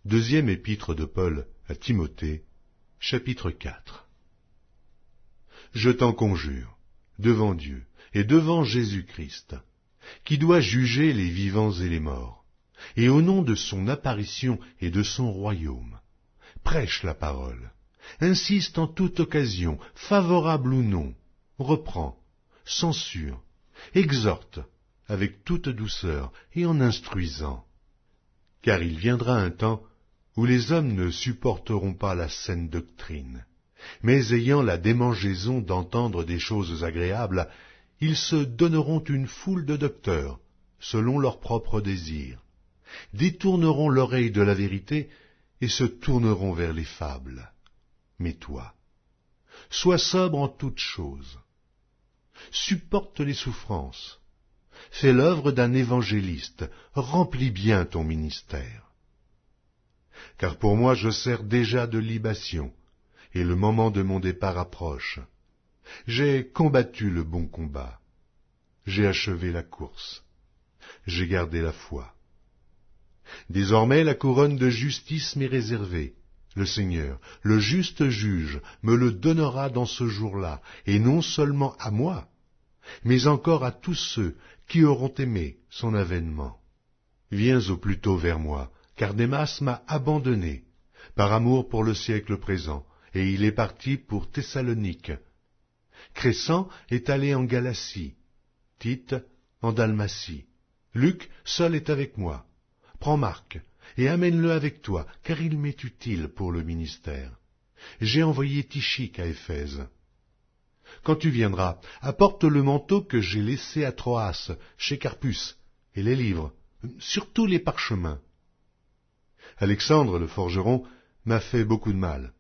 Deuxième épître de Paul à Timothée, chapitre 4. Je t'en conjure, devant Dieu et devant Jésus-Christ, qui doit juger les vivants et les morts, et au nom de son apparition et de son royaume, prêche la parole, insiste en toute occasion, favorable ou non, reprend, censure, exhorte, avec toute douceur et en instruisant. Car il viendra un temps où les hommes ne supporteront pas la saine doctrine, mais ayant la démangeaison d'entendre des choses agréables, ils se donneront une foule de docteurs, selon leurs propres désirs, détourneront l'oreille de la vérité et se tourneront vers les fables. Mais toi, sois sobre en toutes choses, supporte les souffrances, fais l'œuvre d'un évangéliste, remplis bien ton ministère. Car pour moi je sers déjà de libation, et le moment de mon départ approche. J'ai combattu le bon combat, j'ai achevé la course, j'ai gardé la foi. Désormais la couronne de justice m'est réservée. Le Seigneur, le juste juge, me le donnera dans ce jour-là, et non seulement à moi, mais encore à tous ceux qui auront aimé son avènement. Viens au plus tôt vers moi, car Démas m'a abandonné, par amour pour le siècle présent, et il est parti pour Thessalonique. Crescens est allé en Galatie, Tite en Dalmatie. Luc seul est avec moi. Prends Marc, et amène-le avec toi, car il m'est utile pour le ministère. J'ai envoyé Tychique à Éphèse. Quand tu viendras, apporte le manteau que j'ai laissé à Troas, chez Carpus, et les livres, surtout les parchemins. Alexandre, le forgeron, m'a fait beaucoup de mal.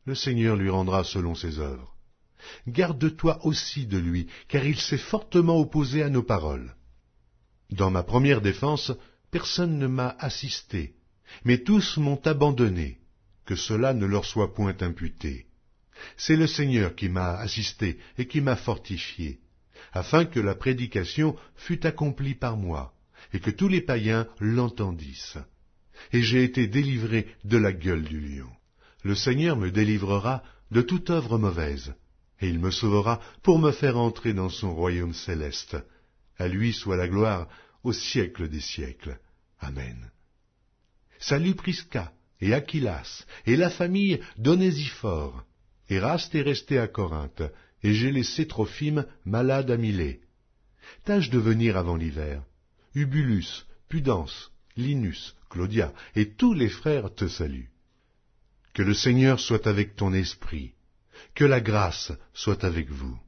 Le Seigneur lui rendra selon ses œuvres. Garde-toi aussi de lui, car il s'est fortement opposé à nos paroles. Dans ma première défense, personne ne m'a assisté, mais tous m'ont abandonné, que cela ne leur soit point imputé. C'est le Seigneur qui m'a assisté et qui m'a fortifié, afin que la prédication fût accomplie par moi, et que tous les païens l'entendissent. Et j'ai été délivré de la gueule du lion. Le Seigneur me délivrera de toute œuvre mauvaise, et il me sauvera pour me faire entrer dans son royaume céleste. À lui soit la gloire au siècle des siècles. Amen. Salut Prisca et Aquilas et la famille d'Onésiphore. Éraste est resté à Corinthe, et j'ai laissé Trophime malade à Milet. Tâche de venir avant l'hiver. Ubulus, Pudence, Linus, Claudia et tous les frères te saluent. Que le Seigneur soit avec ton esprit, que la grâce soit avec vous.